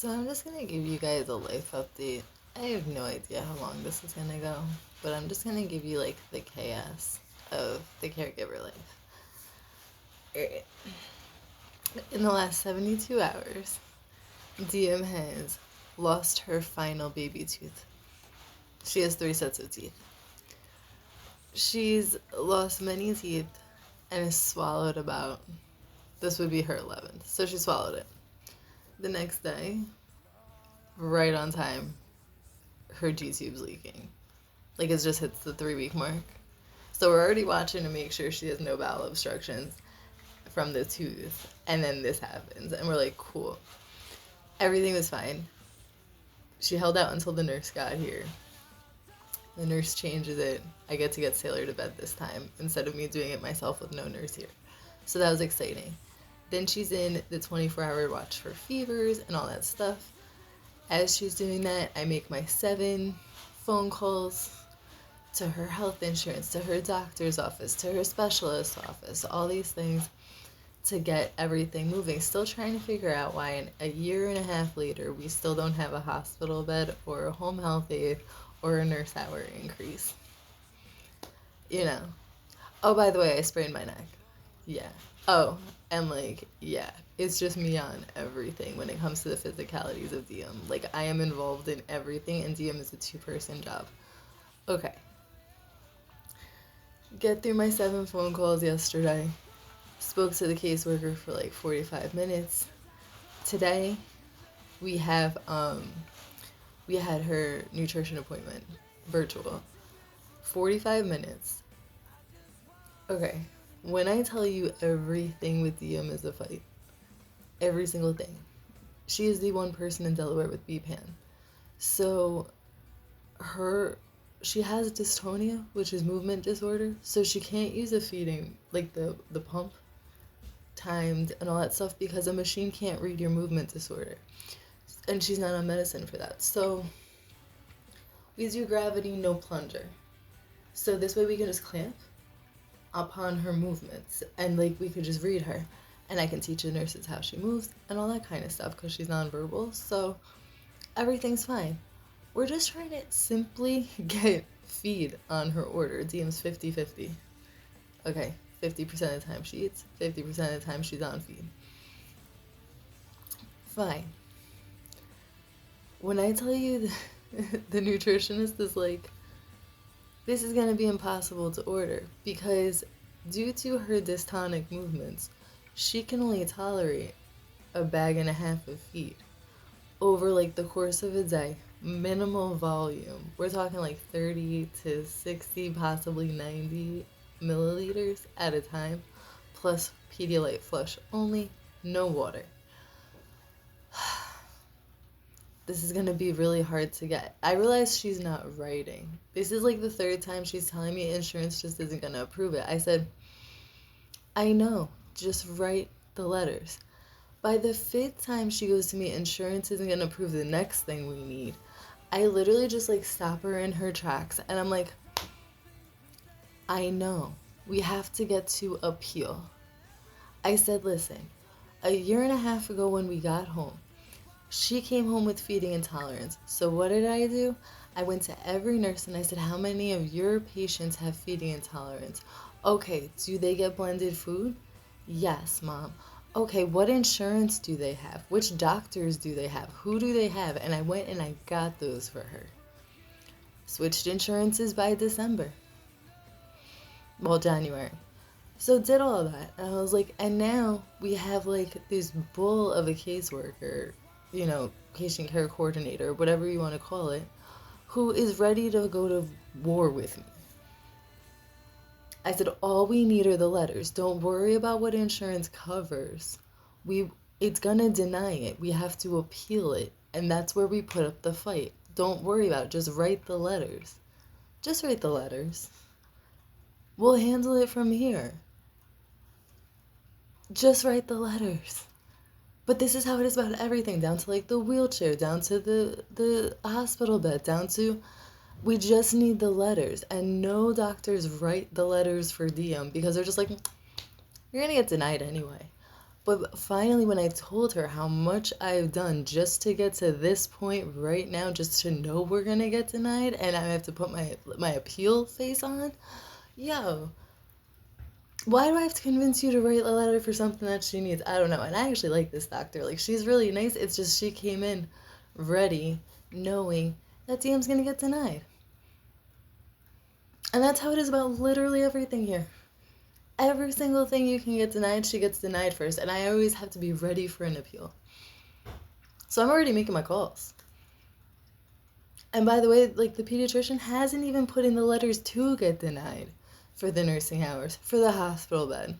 So I'm just gonna give you guys a life update. I have no idea how long this is gonna go, but I'm just gonna give you like the chaos of the caregiver life. Alright. In the last 72 hours, DM has lost her final baby tooth. She has 3 sets of teeth. She's lost many teeth and has swallowed about, this would be her 11th. So she swallowed it. The next day, right on time, her G-tube's leaking. Like it just hits the 3-week mark. So we're already watching to make sure she has no bowel obstructions from the tooth. And then this happens. And we're like, cool. Everything was fine. She held out until the nurse got here. The nurse changes it. I get to get Sailor to bed this time instead of me doing it myself with no nurse here. So that was exciting. Then she's in the 24-hour watch for fevers and all that stuff. As she's doing that, I make my 7 phone calls to her health insurance, to her doctor's office, to her specialist office, all these things to get everything moving. Still trying to figure out why a year and a half later we still don't have a hospital bed or a home health aide or a nurse hour increase. You know. Oh, by the way, I sprained my neck. Yeah. Oh, and like, yeah, it's just me on everything when it comes to the physicalities of DM. Like, I am involved in everything, and DM is a 2-person job. Okay. Get through my 7 phone calls yesterday. Spoke to the caseworker for like 45 minutes. Today, we had her nutrition appointment, virtual. 45 minutes. Okay. When I tell you everything with DM is a fight, every single thing. She is the one person in Delaware with BPAN. So she has dystonia, which is movement disorder. So she can't use a feeding, like the pump timed and all that stuff because a machine can't read your movement disorder. And she's not on medicine for that. So we do gravity, no plunger. So this way we can just clamp upon her movements and like we could just read her and I can teach the nurses how she moves and all that kind of stuff because she's nonverbal, so everything's fine. We're just trying to simply get feed on her order. DM's 50-50. Okay, 50% of the time she eats, 50% of the time she's on feed. Fine. When I tell you the nutritionist is like, this is going to be impossible to order because due to her dystonic movements, she can only tolerate a bag and a half of feed over like the course of a day. Minimal volume. We're talking like 30 to 60, possibly 90 milliliters at a time, plus Pedialyte flush only, no water. This is going to be really hard to get. I realize she's not writing. This is like the 3rd time she's telling me insurance just isn't going to approve it. I said, I know, just write the letters. By the 5th time she goes to me, insurance isn't going to approve the next thing we need. I literally just like stop her in her tracks and I'm like, I know, we have to get to appeal. I said, listen, a year and a half ago when we got home, she came home with feeding intolerance. So what did I do? I went to every nurse and I said, how many of your patients have feeding intolerance? Okay, do they get blended food? Yes, Mom. Okay, what insurance do they have? Which doctors do they have? Who do they have? And I went and I got those for her. Switched insurances by December. Well, January. So did all that. And I was like, and now we have like this bull of a caseworker, you know, patient care coordinator, whatever you want to call it, who is ready to go to war with me. I said, all we need are the letters. Don't worry about what insurance covers. It's gonna deny it. We have to appeal it. And that's where we put up the fight. Don't worry about it. Just write the letters. Just write the letters. We'll handle it from here. Just write the letters. But this is how it is about everything, down to like the wheelchair, down to the hospital bed, down to, we just need the letters. And no doctors write the letters for DM because they're just like, you're gonna get denied anyway. But finally, when I told her how much I've done just to get to this point right now, just to know we're gonna get denied, and I have to put my appeal face on, yo, why do I have to convince you to write a letter for something that she needs? I don't know. And I actually like this doctor. Like, she's really nice. It's just she came in ready, knowing that DM's gonna get denied. And that's how it is about literally everything here. Every single thing you can get denied, she gets denied first. And I always have to be ready for an appeal. So I'm already making my calls. And by the way, like, the pediatrician hasn't even put in the letters to get denied for the nursing hours, for the hospital bed.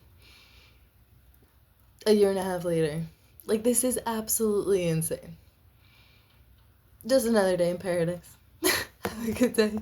A year and a half later. Like, this is absolutely insane. Just another day in paradise. Have a good day.